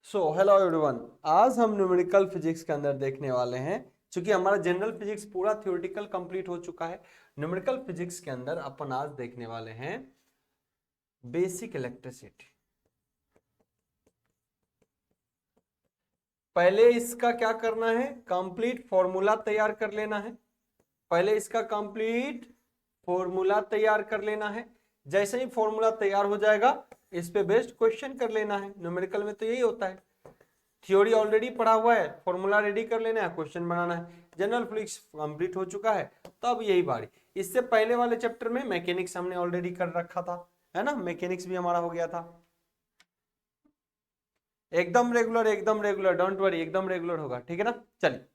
Hello everyone, आज हम numerical physics के अंदर देखने वाले हैं। क्योंकि हमारा जनरल फिजिक्स पूरा थ्योरेटिकल कंप्लीट हो चुका है। न्यूमेरिकल फिजिक्स के अंदर अपन आज देखने वाले हैं बेसिक इलेक्ट्रिसिटी। पहले इसका क्या करना है, कंप्लीट फॉर्मूला तैयार कर लेना है। पहले इसका कंप्लीट फॉर्मूला तैयार कर लेना है। जैसे ही फॉर्मूला तैयार हो जाएगा, इस पे बेस्ड क्वेश्चन कर लेना है। न्यूमेरिकल में तो यही होता है, थ्योरी ऑलरेडी पढ़ा हुआ है, फॉर्मूला रेडी कर लेना है, क्वेश्चन बनाना है। जनरल फिजिक्स कंप्लीट हो चुका है, तो अब यही बारी। इससे पहले वाले चैप्टर में मैकेनिक्स हमने ऑलरेडी कर रखा था, है ना। मैकेनिक्स भी हमारा हो गया था। एकदम रेगुलर, डोंट वरी, एकदम रेगुलर होगा, ठीक है ना। चलिए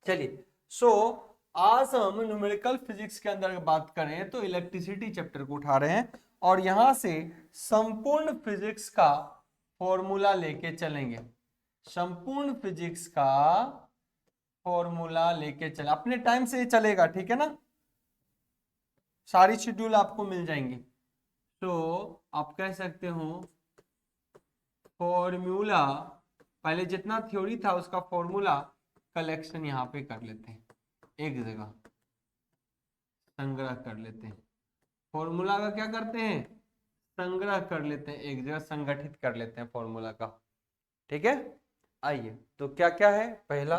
चलिए आज हम न्यूमेरिकल फिजिक्स के अंदर बात करें तो इलेक्ट्रिसिटी चैप्टर को उठा रहे हैं और यहां से संपूर्ण फिजिक्स का फॉर्मूला लेके चलेंगे। संपूर्ण फिजिक्स का फॉर्मूला लेके चले, अपने टाइम से चलेगा, ठीक है ना। सारी शेड्यूल आपको मिल जाएंगी। तो आप कह सकते हो फॉर्मूला, पहले जितना थ्योरी था उसका फॉर्मूला कलेक्शन यहाँ पे कर लेते हैं, एक जगह संग्रह कर लेते हैं। फॉर्मूला का क्या करते हैं, संग्रह कर लेते हैं, एक जगह संगठित कर लेते हैं फॉर्मूला का, ठीक है। आइए, तो क्या क्या है। पहला,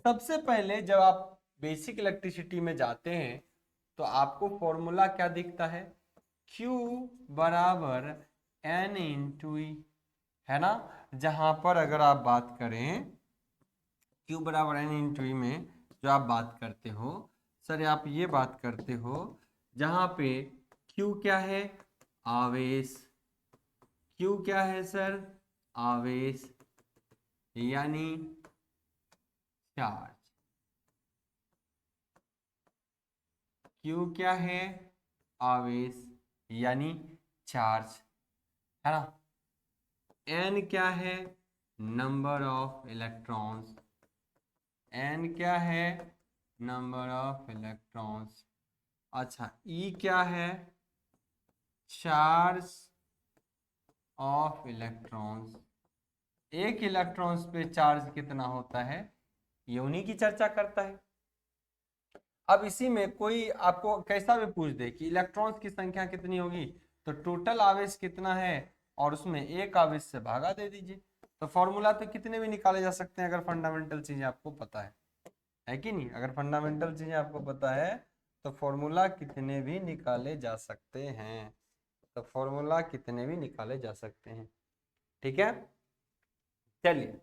सबसे पहले जब आप बेसिक इलेक्ट्रिसिटी में जाते हैं तो आपको फॉर्मूला क्या दिखता है, Q बराबर N इंटू ई, है ना। जहां पर अगर आप बात करें Q बराबर N इंटू ई में जो आप बात करते हो, सर आप ये बात करते हो जहां पे Q क्या है, आवेश। Q क्या है सर, आवेश यानी चार्ज। Q क्या है, आवेश यानी चार्ज, है ना। N क्या है, नंबर ऑफ इलेक्ट्रॉन्स। N क्या है, नंबर ऑफ इलेक्ट्रॉन्स। अच्छा, E क्या है, चार्ज ऑफ इलेक्ट्रॉन्स। एक इलेक्ट्रॉन्स पे चार्ज कितना होता है, ये उन्हीं की चर्चा करता है। अब इसी में कोई आपको कैसा भी पूछ दे कि इलेक्ट्रॉन्स की संख्या कितनी होगी, तो टोटल आवेश कितना है और उसमें एक आवेश से भागा दे दीजिए। तो फॉर्मूला तो कितने भी निकाले जा सकते हैं अगर फंडामेंटल चीजें आपको पता है कि नहीं। अगर फंडामेंटल चीजें आपको पता है तो फॉर्मूला कितने भी निकाले जा सकते हैं। तो फॉर्मूला कितने भी निकाले जा सकते हैं, ठीक है। चलिए,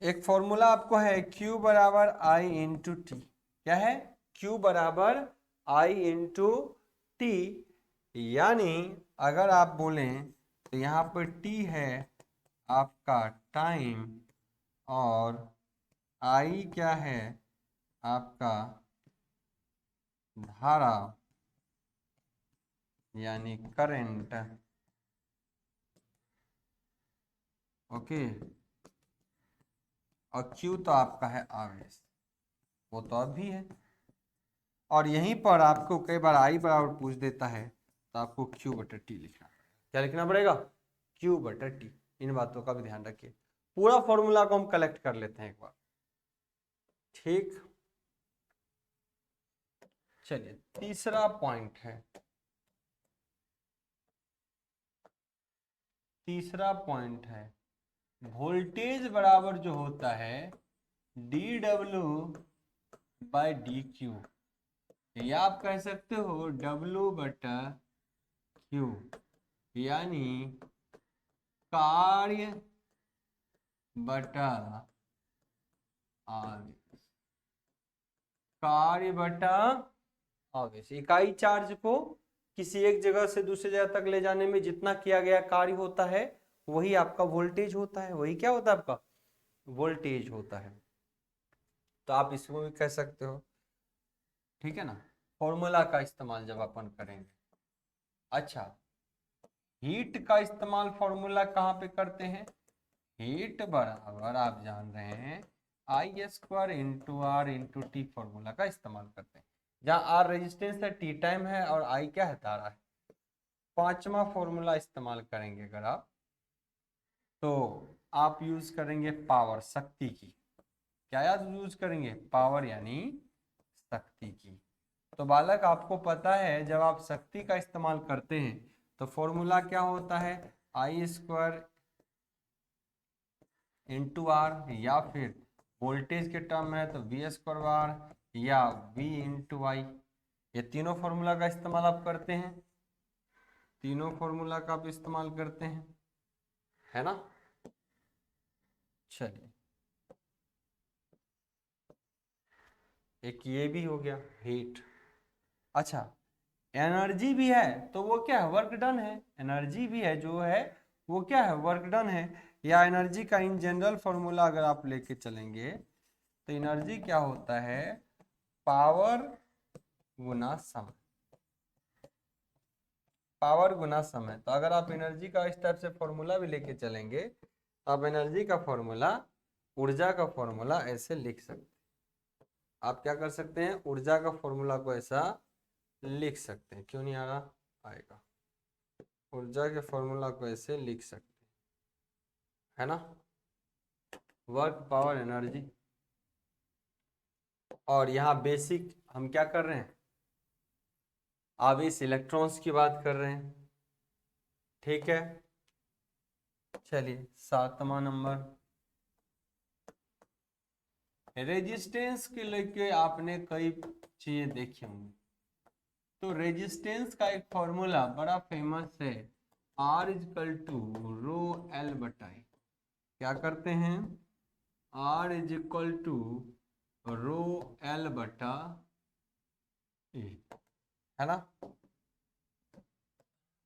एक फॉर्मूला आपको है Q बराबर आई इंटू टी। क्या है, Q बराबर आई इंटू टी। यानी अगर आप बोलें तो यहाँ पर T है आपका टाइम और I क्या है आपका धारा यानी करंट, ओके। और Q तो आपका है आवेश, वो तो अब भी है। और यहीं पर आपको कई बार आई बराबर पूछ देता है तो आपको Q बटा टी लिखना पड़ेगा। क्या लिखना पड़ेगा, Q बटा टी। इन बातों का भी ध्यान रखिए। पूरा फॉर्मूला को हम कलेक्ट कर लेते हैं एक बार, ठीक। चलिए, तीसरा पॉइंट है, तीसरा पॉइंट है वोल्टेज बराबर जो होता है D W by D Q, या आप कह सकते हो W बटा क्यू। यानी कार्य बटा आवेश, कार्य बटा आवेश। इकाई चार्ज को किसी एक जगह से दूसरी जगह तक ले जाने में जितना किया गया कार्य होता है वही आपका वोल्टेज होता है। वही क्या होता है, आपका वोल्टेज होता है। तो आप इसको भी कह सकते हो, ठीक है ना। फॉर्मूला का इस्तेमाल जब अपन करेंगे। अच्छा, हीट का इस्तेमाल फॉर्मूला कहाँ पे करते हैं, हीट बराबर आप जान रहे हैं I square into R into T, formula का इस्तेमाल करते हैं। जहाँ आर रेजिस्टेंस है, टी टाइम है और आई क्या है, धारा है। पांचवा फॉर्मूला इस्तेमाल करेंगे अगर आप, तो आप यूज करेंगे पावर, शक्ति की। क्या याद यूज करेंगे? पावर यानी शक्ति की। तो बालक आपको पता है जब आप शक्ति का इस्तेमाल करते हैं तो फॉर्मूला क्या होता है? आई स्क्वायर इंटू आर, या फिर वोल्टेज के टर्म में है तो वी स्क्वायर आर या वी इंटू आई। ये तीनों फॉर्मूला का इस्तेमाल आप करते हैं, तीनों फॉर्मूला का आप इस्तेमाल करते हैं, है ना? चलिए, एक ये भी हो गया हीट। अच्छा, एनर्जी भी है तो वो क्या है? वर्क डन है। एनर्जी भी है जो है वो क्या है? वर्क डन है। या एनर्जी का इन जनरल फॉर्मूला अगर आप लेके चलेंगे तो एनर्जी क्या होता है? पावर गुना समय, पावर गुना समय। तो अगर आप एनर्जी का इस टाइप से फॉर्मूला भी लेके चलेंगे तो आप एनर्जी का फॉर्मूला, ऊर्जा का फॉर्मूला ऐसे लिख सकते हैं। आप क्या कर सकते हैं? ऊर्जा का फॉर्मूला को ऐसा लिख सकते हैं। क्यों नहीं आ रहा? आएगा। ऊर्जा के फॉर्मूला को ऐसे लिख सकते हैं, है ना? Work, power, energy. और यहाँ बेसिक हम क्या कर रहे हैं? आवेश, इलेक्ट्रॉन्स की बात कर रहे हैं। ठीक है, चलिए 7वां नंबर, रेजिस्टेंस के लेके आपने कई चीजें देखी होंगी। तो रेजिस्टेंस का एक फॉर्मूला बड़ा फेमस है, R is equal to rho l बटाई। क्या करते हैं? R is equal to rho l बटा ए, है ना?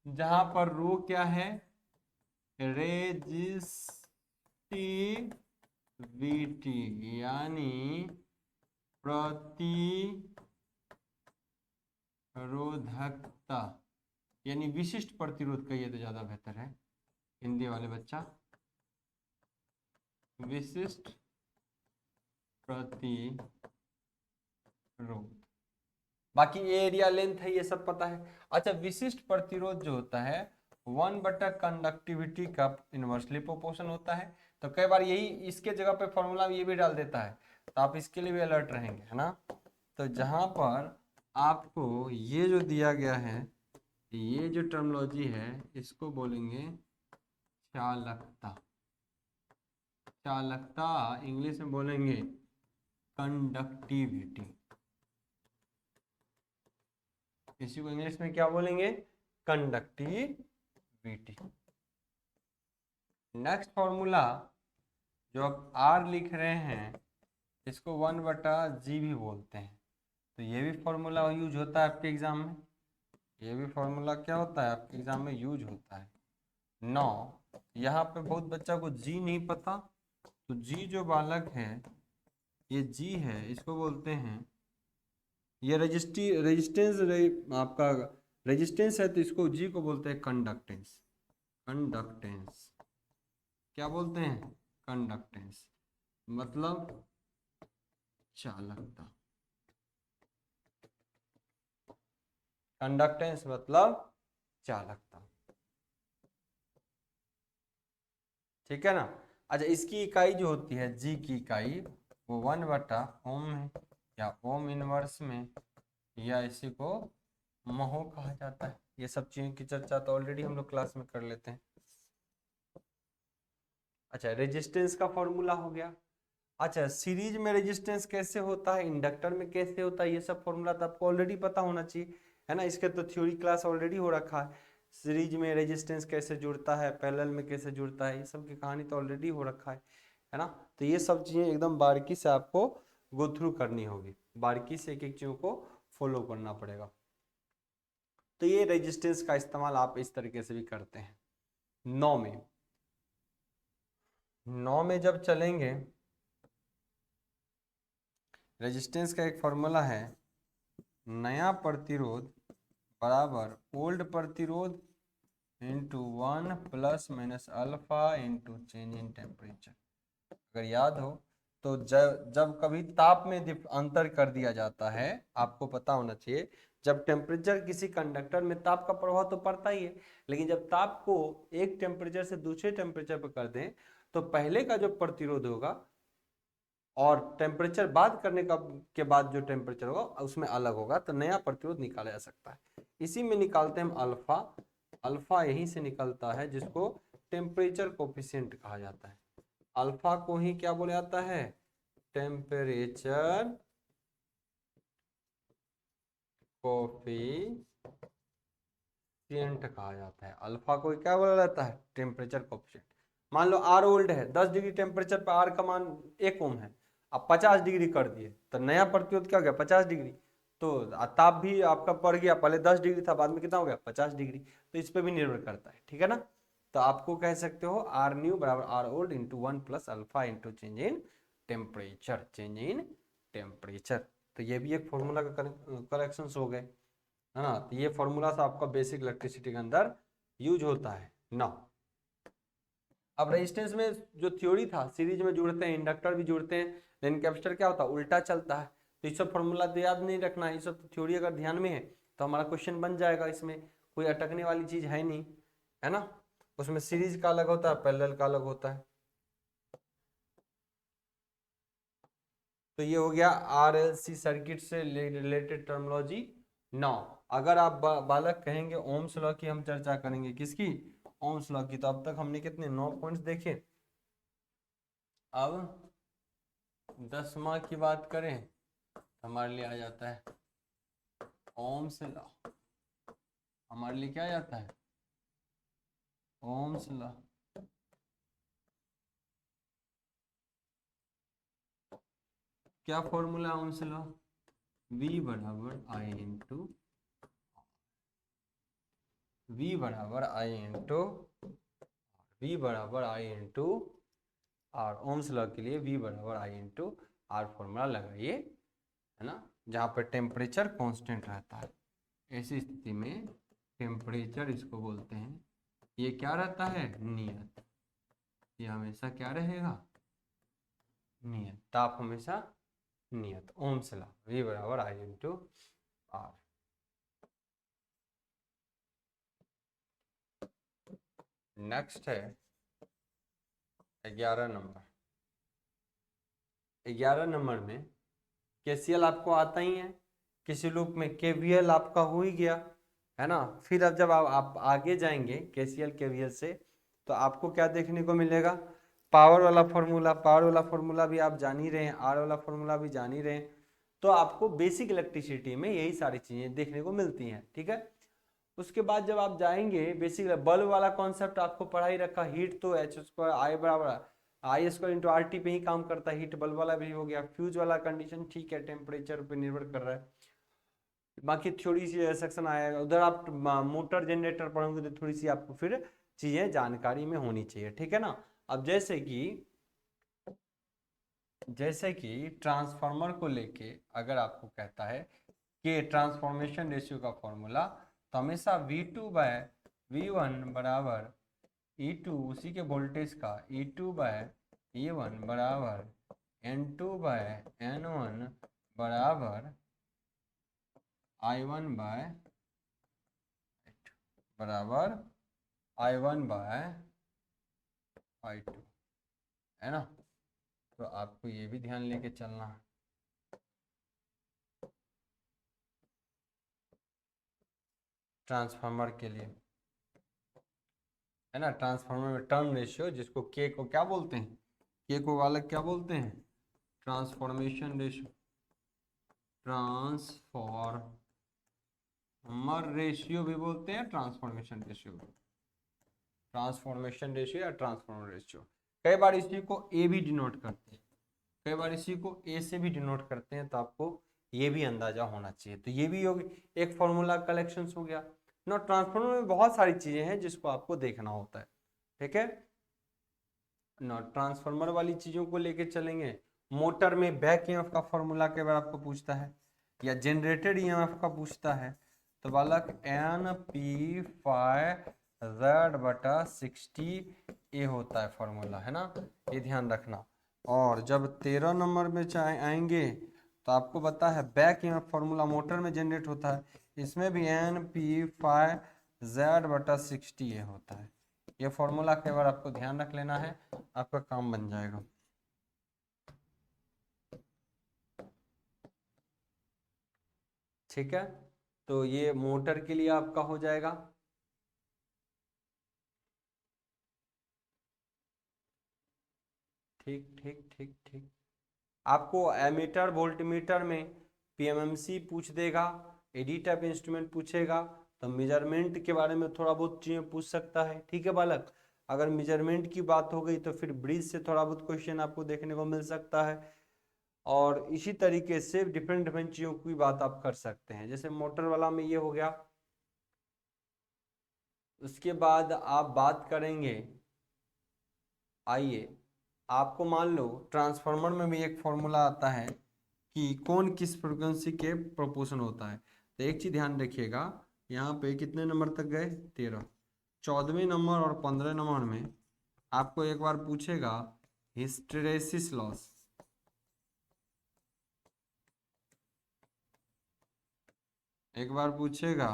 जहां पर रो क्या है? रेजिस्टिविटी यानी प्रतिरोधकता, यानी विशिष्ट प्रतिरोध कहिए तो ज्यादा बेहतर है हिंदी वाले बच्चा। विशिष्ट प्रतिरोध, बाकी एरिया लेंथ है ये सब पता है। अच्छा, विशिष्ट प्रतिरोध जो होता है 1 बटा कंडक्टिविटी का इनवर्सली प्रोपोर्शन होता है। तो कई बार यही इसके जगह पे फॉर्मूला ये भी डाल देता है, तो आप इसके लिए भी अलर्ट रहेंगे, है ना? तो जहां पर आपको ये जो दिया गया है, ये जो टर्मोलॉजी है इसको बोलेंगे चालकता। चालकता इंग्लिश में बोलेंगे कंडक्टिविटी। इसी को इंग्लिश में क्या बोलेंगे? कंडक्टिविटी। नेक्स्ट फॉर्मूला जो आप आर लिख रहे हैं इसको 1/g भी बोलते हैं। तो ये भी फॉर्मूला यूज होता है आपके एग्जाम में, ये भी फॉर्मूला क्या होता है आपके एग्जाम में यूज होता है। 9, यहाँ पे बहुत बच्चा को जी नहीं पता, तो जी जो बालक है, ये जी है, इसको बोलते हैं, ये आपका रेजिस्टेंस है तो इसको जी को बोलते हैं कंडक्टेंस। कंडक्टेंस क्या बोलते हैं? कंडक्टेंस मतलब चालकता। कंडक्टेंस मतलब चालकता, ठीक है ना? अच्छा, इसकी इकाई जो होती है जी की इकाई वो 1/ओम है, या ओम इनवर्स में, या इसी को महो कहा जाता है। ये सब चीजों की चर्चा तो ऑलरेडी हम लोग क्लास में कर लेते हैं। अच्छा, रेजिस्टेंस का फॉर्मूला हो गया। अच्छा, सीरीज में रेजिस्टेंस कैसे होता है, इंडक्टर में कैसे होता है, ये सब फॉर्मूला तो आपको ऑलरेडी पता होना चाहिए, है ना? इसके तो थ्योरी क्लास ऑलरेडी हो रखा है। सीरीज में रेजिस्टेंस कैसे जुड़ता है, पैरेलल में कैसे जुड़ता है, ये सब की कहानी तो ऑलरेडी हो रखा है ना? तो ये सब चीज़ें एकदम बारीकी से आपको गो थ्रू करनी होगी, बारीकी से एक एक चीज़ों को फॉलो करना पड़ेगा। तो ये रेजिस्टेंस का इस्तेमाल आप इस तरीके से भी करते हैं। 9 में जब चलेंगे, रेजिस्टेंस का एक फॉर्मूला है, नया प्रतिरोध बराबर ओल्ड प्रतिरोध into 1 ± alpha into change in temperature. अगर याद हो तो जब कभी ताप में अंतर कर दिया जाता है, आपको पता होना चाहिए, जब टेम्परेचर किसी कंडक्टर में ताप का प्रभाव तो पड़ता ही है, लेकिन जब ताप को एक टेम्परेचर से दूसरे टेम्परेचर पर कर दें तो पहले का जो प्रतिरोध होगा और टेम्परेचर बात करने का के बाद जो टेम्परेचर होगा उसमें अलग होगा, तो नया प्रतिरोध निकाला जा सकता है। इसी में निकालते हैं हम अल्फा। अल्फा यहीं से निकलता है जिसको टेम्परेचर कोफिशिएंट कहा जाता है। अल्फा को ही क्या बोला जाता है? टेम्परेचर कोफिशिएंट कहा जाता है। अल्फा को क्या बोला जाता है? Temperature coefficient. मान लो आर ओल्ड है, 10 डिग्री टेम्परेचर पर आर का मान 1 ओम है, अब 50 डिग्री कर दिए तो नया प्रतिरोध क्या हो गया? 50 डिग्री। तो ताप भी आपका बढ़ गया, पहले 10 डिग्री था, बाद में कितना हो गया? 50 डिग्री। तो इस पर भी निर्भर करता है, ठीक है ना। तो आपको कह सकते हो आर न्यू बराबर R old into 1 plus alpha into change in temperature, change in temperature. तो ये भी एक फॉर्मूला का करेक्शन हो गए, है ना। तो ये फॉर्मूला से आपका बेसिक इलेक्ट्रिसिटी के अंदर यूज होता है ना। अब रेजिस्टेंस में जो थ्योरी था, सीरीज में जुड़ते हैं, इंडक्टर भी जुड़ते हैं, लेकिन कैपेसिटर क्या होता है? उल्टा चलता है। तो ये सब फॉर्मूला तो याद नहीं रखना है, ये सब थ्योरी अगर ध्यान में है तो हमारा क्वेश्चन बन जाएगा, इसमें कोई अटकने वाली चीज है नहीं, है ना। उसमें सीरीज का अलग होता है, पैरेलल का अलग होता है। तो ये हो गया आरएलसी सर्किट से रिलेटेड टर्मिनोलॉजी। नाउ अगर आप बालक कहेंगे ओम्स लॉ की हम चर्चा करेंगे, किसकी? ओम्स लॉ की। तो अब तक हमने कितने 9 पॉइंट्स देखे। अब 10वां की बात करें हमारे लिए आ जाता है ओम्स लॉ। हमारे लिए क्या आ जाता है? Ohm's law. क्या फॉर्मूला ओम्स लॉ? V बराबर आई इंटू V बराबर आई इंटू V बराबर आई इंटू आर। ओम्स लॉ के लिए V बराबर आई इंटू आर फॉर्मूला लगाइए, है ना, जहाँ पर टेम्परेचर कांस्टेंट रहता है। ऐसी स्थिति में टेम्परेचर इसको बोलते हैं, ये क्या रहता है? नियत। ये हमेशा क्या रहेगा? नियत। ताप हमेशा नियत। ओम्स लॉ V बराबर आई इंटू आर। नेक्स्ट है 11 नंबर। 11 नंबर में केसीएल आपको आता ही है, किसी लूप में केवीएल आपका हो ही गया, है ना। फिर अब जब आप आगे जाएंगे केसीएल केवीएल से तो आपको क्या देखने को मिलेगा? पावर वाला फॉर्मूला। पावर वाला फॉर्मूला भी आप जान ही रहे हैं, आर वाला फॉर्मूला भी जान ही रहे हैं। तो आपको बेसिक इलेक्ट्रिसिटी में यही सारी चीजें देखने को मिलती हैं, ठीक है। उसके बाद जब आप जाएंगे बेसिक बल्ब वाला कॉन्सेप्ट आपको पढ़ा ही रखा। हीट तो एच स्क्वायर आई बराबर आई स्क्वायर इंटू आर टी पे ही काम करता है, हीट बल्ब वाला भी हो गया। फ्यूज वाला कंडीशन ठीक है, टेम्परेचर पे निर्भर कर रहा है। बाकी थोड़ी सी सेक्शन आएगा उधर, आप मोटर जनरेटर पढ़ोगे तो थोड़ी सी आपको फिर चीजें जानकारी में होनी चाहिए, ठीक है ना। अब जैसे कि ट्रांसफार्मर को लेके अगर आपको कहता है कि ट्रांसफॉर्मेशन रेशियो का फॉर्मूला, तो हमेशा V2/V1 बराबर E2 उसी के वोल्टेज का E2/E1 बराबर N2/N1 बराबर I1 बाय I2, है ना। तो आपको ये भी ध्यान लेके चलना है। ट्रांसफार्मर के लिए, है ना, ट्रांसफार्मर में टर्न रेशियो जिसको के को क्या बोलते हैं? के को अलग क्या बोलते हैं? Transformation ratio. ट्रांसफॉर्मर रेशियो भी बोलते हैं, ट्रांसफॉर्मेशन रेशियो भी। ट्रांसफॉर्मेशन रेशियो या ट्रांसफॉर्मर रेशियो। कई बार इसी को ए भी डिनोट करते हैं, कई बार इसी को ए से भी डिनोट करते हैं, तो आपको ये भी अंदाजा होना चाहिए। तो ये भी होगी एक फॉर्मूला कलेक्शन हो गया ना। ट्रांसफॉर्मर में बहुत सारी चीजें हैं जिसको आपको देखना होता है, ठीक है ना। ट्रांसफार्मर वाली चीजों को लेके चलेंगे। मोटर में बैक ईएमएफ का फॉर्मूला के बारे में आपको पूछता है, या जनरेटेड ईएमएफ का पूछता है, तो बालक NP/Z/60 ए होता है फॉर्मूला, है ना। ये ध्यान रखना। और जब 13 नंबर में चाहे आएंगे तो आपको पता है बैक ईएमएफ फॉर्मूला मोटर में जनरेट होता है, इसमें भी NP/Z/60 होता है। ये फॉर्मूला के बार आपको ध्यान रख लेना है, आपका काम बन जाएगा। ठीक है, तो ये मोटर के लिए आपका हो जाएगा। ठीक ठीक ठीक ठीक। आपको एमीटर वोल्टमीटर में पीएमएमसी पूछ देगा, एडी टाइप इंस्ट्रूमेंट पूछेगा, तो मेजरमेंट के बारे में थोड़ा बहुत चीजें पूछ सकता है। ठीक है बालक, अगर मेजरमेंट की बात हो गई तो फिर ब्रिज से थोड़ा बहुत क्वेश्चन आपको देखने को मिल सकता है, और इसी तरीके से डिफरेंट डिफरेंट चीजों की बात आप कर सकते हैं। जैसे मोटर वाला में ये हो गया। उसके बाद आप बात करेंगे, आइए आपको मान लो ट्रांसफार्मर में भी एक फॉर्मूला आता है कि कौन किस फ्रीक्वेंसी के प्रोपोर्शन होता है। तो एक चीज ध्यान रखिएगा, यहाँ पे कितने नंबर तक गए, 13। 14वें नंबर और 15 नंबर में आपको एक बार पूछेगा हिस्टेरेसिस लॉस, एक बार पूछेगा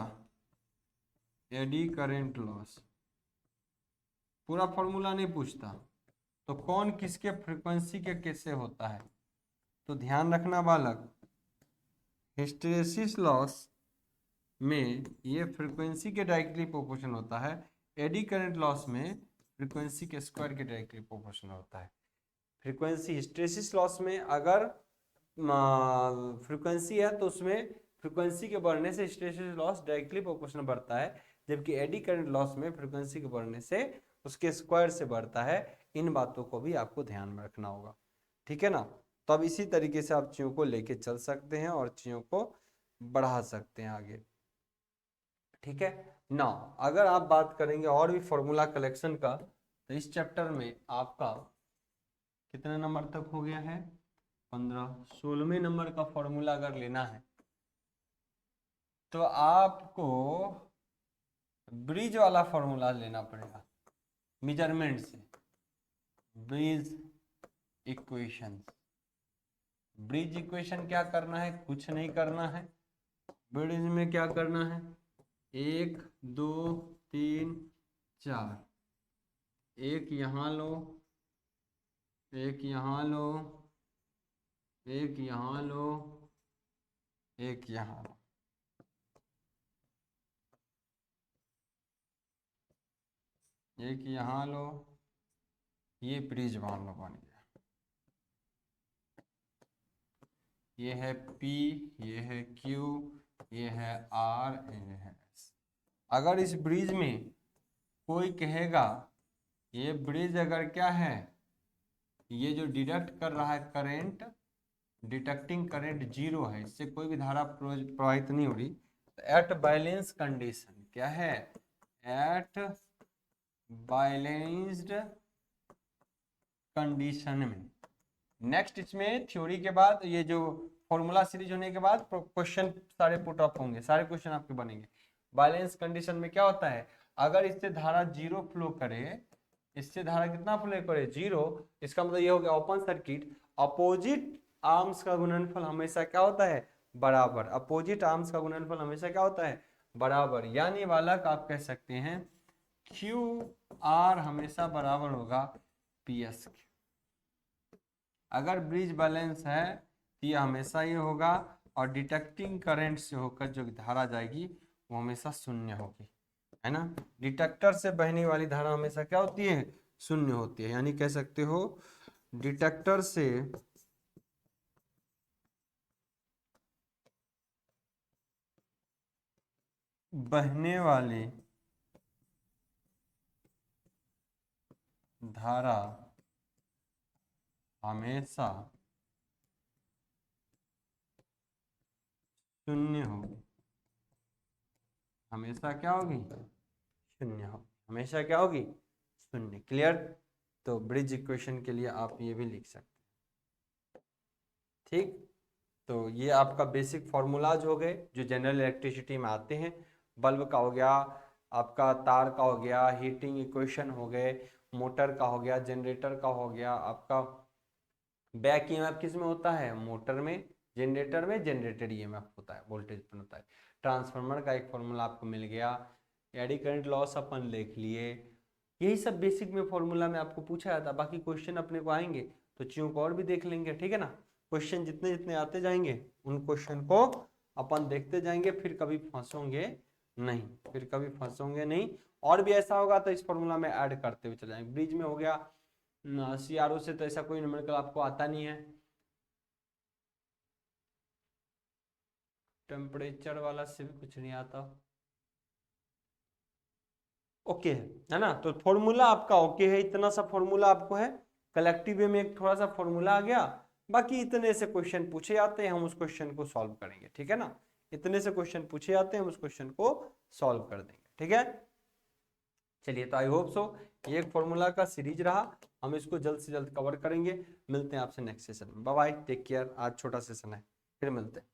एडी करेंट लॉस। पूरा फॉर्मूला नहीं पूछता, तो कौन किसके फ्रीक्वेंसी के कैसे होता है। तो ध्यान रखना बालक, हिस्टेरेसिस लॉस में ये फ्रीक्वेंसी के डायरेक्टली प्रोपोर्शन होता है, एडी करंट लॉस में फ्रीक्वेंसी के स्क्वायर के डायरेक्टली प्रोपोर्शन होता है। फ्रीक्वेंसी हिस्टेरेसिस लॉस में अगर फ्रीक्वेंसी है तो उसमें फ्रीक्वेंसी के बढ़ने से हिस्टेरेसिस लॉस डायरेक्टली प्रोपोर्शनल बढ़ता है, जबकि एडी करंट लॉस में फ्रीक्वेंसी के बढ़ने से उसके स्क्वायर से बढ़ता है। इन बातों को भी आपको ध्यान में रखना होगा। ठीक है ना, तो अब इसी तरीके से आप चीज़ों को लेके चल सकते हैं और चीज़ों को बढ़ा सकते हैं आगे। ठीक है ना, अगर आप बात करेंगे और भी फॉर्मूला कलेक्शन का, तो इस चैप्टर में आपका कितने नंबर तक हो गया है, 15। 16वें नंबर का फॉर्मूला अगर लेना है तो आपको ब्रिज वाला फॉर्मूला लेना पड़ेगा, मेजरमेंट से। ब्रिज इक्वेशन, ब्रिज इक्वेशन क्या करना है, कुछ नहीं करना है। ब्रिज में क्या करना है, 1 2 3 4, एक यहाँ लो, एक यहाँ लो, एक यहाँ लो, एक यहाँ लो। एक यहाँ लो, ये ब्रिज मान लो बन गया। ये है P, ये है Q, ये है R, ये है S। अगर इस ब्रिज में कोई कहेगा ये ब्रिज अगर क्या है, ये जो डिडक्ट कर रहा है करंट, डिटेक्टिंग करंट 0 है, इससे कोई भी धारा प्रवाहित नहीं हो रही, तो एट बैलेंस कंडीशन क्या है, एट बैलेंस्ड कंडीशन में। नेक्स्ट इसमें थ्योरी के बाद ये जो फॉर्मूला सीरीज होने के बाद क्वेश्चन सारे पुट अप होंगे, सारे क्वेश्चन आपके बनेंगे। बैलेंस कंडीशन में क्या होता है, अगर इससे धारा 0 फ्लो करे, इससे धारा कितना फ्लो करे, 0, इसका मतलब ये हो गया ओपन सर्किट। अपोजिट आर्म्स का गुणनफल हमेशा क्या होता है, बराबर। अपोजिट आर्म्स का गुणनफल हमेशा क्या होता है, बराबर। यानी बालक आप कह सकते हैं क्यू आर हमेशा बराबर होगा पीएस के। अगर ब्रिज बैलेंस है तो ये हमेशा ये होगा, और डिटेक्टिंग करंट से होकर जो धारा जाएगी वो हमेशा शून्य होगी, है ना। डिटेक्टर से बहने वाली धारा हमेशा क्या होती है, शून्य होती है। यानी कह सकते हो डिटेक्टर से बहने वाली धारा हमेशा शून्य होगी, हमेशा क्या होगी, शून्य होगी, हमेशा क्या होगी, शून्य। क्लियर, तो ब्रिज इक्वेशन के लिए आप ये भी लिख सकते हैं। ठीक, तो ये आपका बेसिक फॉर्मूलाज हो गए जो जनरल इलेक्ट्रिसिटी में आते हैं। बल्ब का हो गया, आपका तार का हो गया, हीटिंग इक्वेशन हो गए, मोटर का हो गया, जनरेटर का हो गया, आपका बैक ईएमएफ किस में होता है, मोटर में, जनरेटर में जनरेटेड ईएमएफ होता है, वोल्टेज उत्पन्न होता है। ट्रांसफार्मर का एक फॉर्मूला आपको मिल गया, एडी करंट लॉस अपन लिख लिए। यही सब बेसिक में फॉर्मूला में आपको पूछा जाता है। बाकी क्वेश्चन अपने को आएंगे तो चीजों को और भी देख लेंगे, ठीक है ना। क्वेश्चन जितने जितने आते जाएंगे उन क्वेश्चन को अपन देखते जाएंगे, फिर कभी फंसोगे नहीं, फिर कभी फंसोगे नहीं। और भी ऐसा होगा तो इस फॉर्मूला में ऐड करते हुए चले जाएंगे। ब्रिज में हो गया, सीआरओ से तो ऐसा कोई न्यूमेरिकल आपको आता नहीं है, टेम्परेचर वाला से भी कुछ नहीं आता। ओके है ना, तो फॉर्मूला आपका ओके है, इतना सा फॉर्मूला आपको है। कलेक्टिव वे में एक थोड़ा सा फॉर्मूला आ गया, बाकी इतने से क्वेश्चन पूछे जाते हैं, हम उस क्वेश्चन को सॉल्व करेंगे, ठीक है ना। इतने से क्वेश्चन पूछे जाते हैं, हम उस क्वेश्चन को सॉल्व कर देंगे, ठीक है। चलिए, तो आई होप सो ये एक फॉर्मूला का सीरीज रहा, हम इसको जल्द से जल्द कवर करेंगे। मिलते हैं आपसे नेक्स्ट सेशन में, बाय बाय, टेक केयर। आज छोटा सेशन है, फिर मिलते हैं।